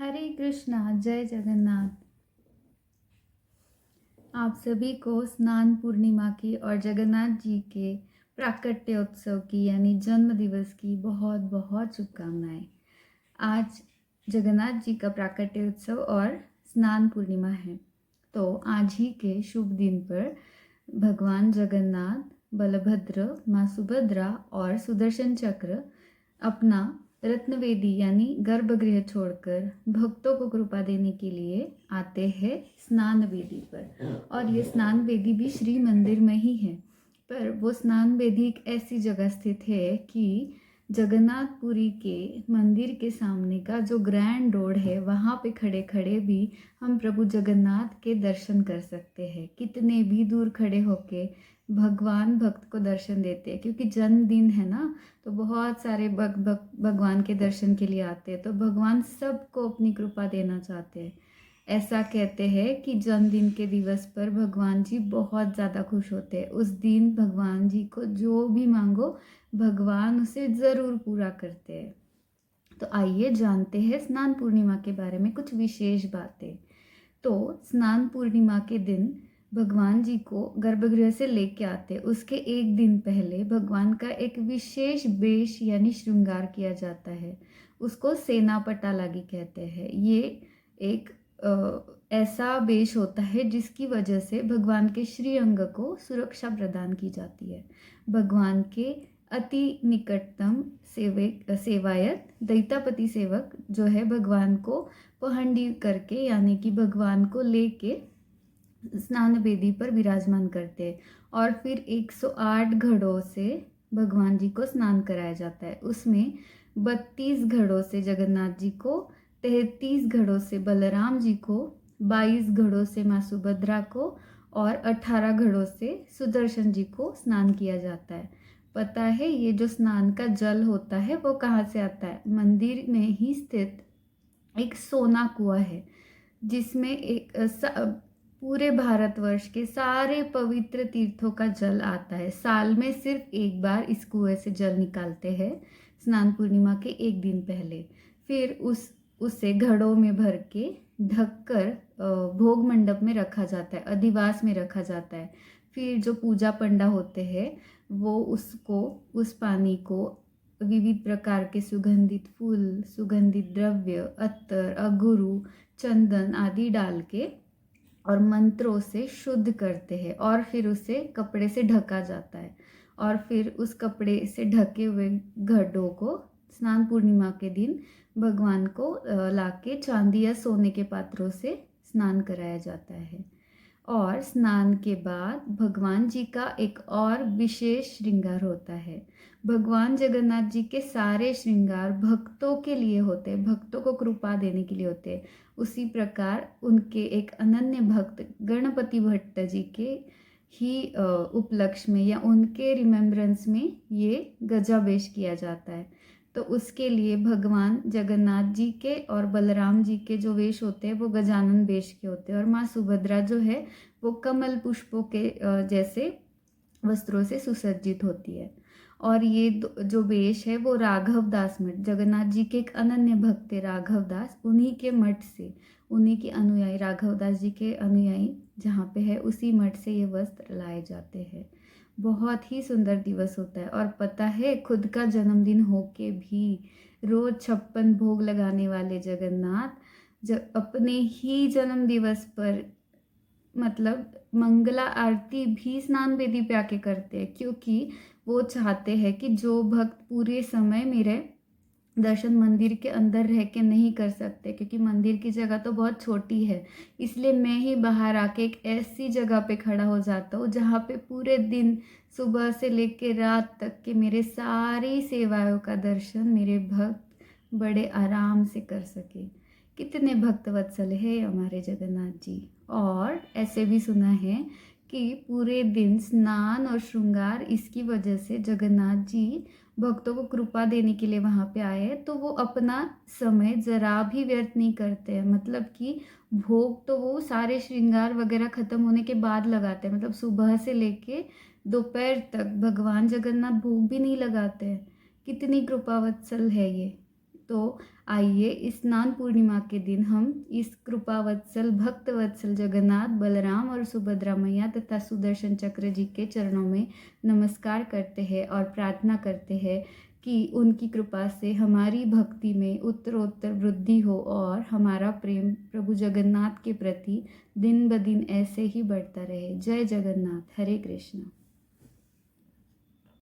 हरे कृष्णा, जय जगन्नाथ। आप सभी को स्नान पूर्णिमा की और जगन्नाथ जी के प्राकट्योत्सव की यानी जन्म दिवस की बहुत बहुत शुभकामनाएं। आज जगन्नाथ जी का प्राकट्योत्सव और स्नान पूर्णिमा है, तो आज ही के शुभ दिन पर भगवान जगन्नाथ, बलभद्र, माँ सुभद्रा और सुदर्शन चक्र अपना रत्नवेदी यानी गर्भगृह छोड़कर भक्तों को कृपा देने के लिए आते हैं स्नान वेदी पर। और ये स्नान वेदी भी श्री मंदिर में ही है, पर वो स्नान वेदी एक ऐसी जगह स्थित है कि जगन्नाथपुरी के मंदिर के सामने का जो ग्रैंड रोड है वहाँ पे खड़े खड़े भी हम प्रभु जगन्नाथ के दर्शन कर सकते हैं। कितने भी दूर खड़े होके भगवान भक्त को दर्शन देते हैं, क्योंकि जन्मदिन है ना, तो बहुत सारे भगवान के दर्शन के लिए आते हैं। तो भगवान सबको अपनी कृपा देना चाहते हैं। ऐसा कहते हैं कि जन्मदिन के दिवस पर भगवान जी बहुत ज़्यादा खुश होते हैं। उस दिन भगवान जी को जो भी मांगो भगवान उसे ज़रूर पूरा करते हैं। तो आइए जानते हैं स्नान पूर्णिमा के बारे में कुछ विशेष बातें। तो स्नान पूर्णिमा के दिन भगवान जी को गर्भगृह से लेके आते, उसके एक दिन पहले भगवान का एक विशेष वेश यानी श्रृंगार किया जाता है। उसको सेना पटालागी कहते हैं। ये एक ऐसा वेश होता है जिसकी वजह से भगवान के श्री अंग को सुरक्षा प्रदान की जाती है। भगवान के अति निकटतम सेवायत दैतापति सेवक जो है भगवान को पहंडी करके यानी कि भगवान को लेके स्नान वेदी पर विराजमान करते हैं। और फिर 108 घड़ों से भगवान जी को स्नान कराया जाता है। उसमें 32 घड़ों से जगन्नाथ जी को, 33 घड़ों से बलराम जी को, 22 घड़ों से माँ सुभद्रा को और 18 घड़ों से सुदर्शन जी को स्नान किया जाता है। पता है ये जो स्नान का जल होता है वो कहाँ से आता है? मंदिर में ही स्थित एक सोना कुआं है, जिसमें एक पूरे भारतवर्ष के सारे पवित्र तीर्थों का जल आता है। साल में सिर्फ एक बार इस कुएं से जल निकालते हैं, स्नान पूर्णिमा के एक दिन पहले। फिर उसे घड़ों में भर के ढककर भोग मंडप में रखा जाता है, अधिवास में रखा जाता है। फिर जो पूजा पंडा होते हैं वो उस पानी को विविध प्रकार के सुगंधित फूल, सुगंधित द्रव्य, अत्तर, अगुरु, चंदन आदि डाल के और मंत्रों से शुद्ध करते हैं और फिर उसे कपड़े से ढका जाता है। और फिर उस कपड़े से ढके हुए घड़ों को स्नान पूर्णिमा के दिन भगवान को लाके चांदी या सोने के पात्रों से स्नान कराया जाता है। और स्नान के बाद भगवान जी का एक और विशेष श्रृंगार होता है। भगवान जगन्नाथ जी के सारे श्रृंगार भक्तों के लिए होते हैं, भक्तों को कृपा देने के लिए होते हैं। उसी प्रकार उनके एक अनन्य भक्त गणपति भट्ट जी के ही उपलक्ष्य में या उनके रिमेम्बरेंस में ये गजावेश किया जाता है। तो उसके लिए भगवान जगन्नाथ जी के और बलराम जी के जो वेश होते हैं वो गजानन वेश के होते हैं, और माँ सुभद्रा जो है वो कमल पुष्पों के जैसे वस्त्रों से सुसज्जित होती है। और ये जो वेश है वो राघव दास मठ, जगन्नाथ जी के एक अनन्य भक्त है राघव दास, उन्हीं के मठ से, उन्हीं के अनुयायी, राघव दास जी के अनुयायी जहाँ पे है उसी मठ से ये वस्त्र लाए जाते हैं। बहुत ही सुंदर दिवस होता है। और पता है खुद का जन्मदिन होके भी रोज 56 भोग लगाने वाले जगन्नाथ जब अपने ही जन्म दिवस पर मतलब मंगला आरती भी स्नान वेदी पे आके करते हैं, क्योंकि वो चाहते हैं कि जो भक्त पूरे समय मेरे दर्शन मंदिर के अंदर रह के नहीं कर सकते, क्योंकि मंदिर की जगह तो बहुत छोटी है, इसलिए मैं ही बाहर आके एक ऐसी जगह पे खड़ा हो जाता हूँ जहाँ पे पूरे दिन सुबह से लेके रात तक के मेरे सारी सेवाओं का दर्शन मेरे भक्त बड़े आराम से कर सके। कितने भक्त वत्सल है हमारे जगन्नाथ जी। और ऐसे भी सुना है कि पूरे दिन स्नान और श्रृंगार इसकी वजह से जगन्नाथ जी भक्तों को कृपा देने के लिए वहाँ पे आए हैं, तो वो अपना समय जरा भी व्यर्थ नहीं करते हैं। मतलब कि भोग तो वो सारे श्रृंगार वगैरह खत्म होने के बाद लगाते हैं, मतलब सुबह से लेके दोपहर तक भगवान जगन्नाथ भोग भी नहीं लगाते हैं। कितनी कृपावत्सल है ये। तो आइए इस स्नान पूर्णिमा के दिन हम इस कृपा वत्सल भक्त वत्सल जगन्नाथ, बलराम और सुभद्रा मैया तथा सुदर्शन चक्र जी के चरणों में नमस्कार करते हैं और प्रार्थना करते हैं कि उनकी कृपा से हमारी भक्ति में उत्तरोत्तर वृद्धि हो और हमारा प्रेम प्रभु जगन्नाथ के प्रति दिन ब दिन ऐसे ही बढ़ता रहे। जय जगन्नाथ। हरे कृष्ण।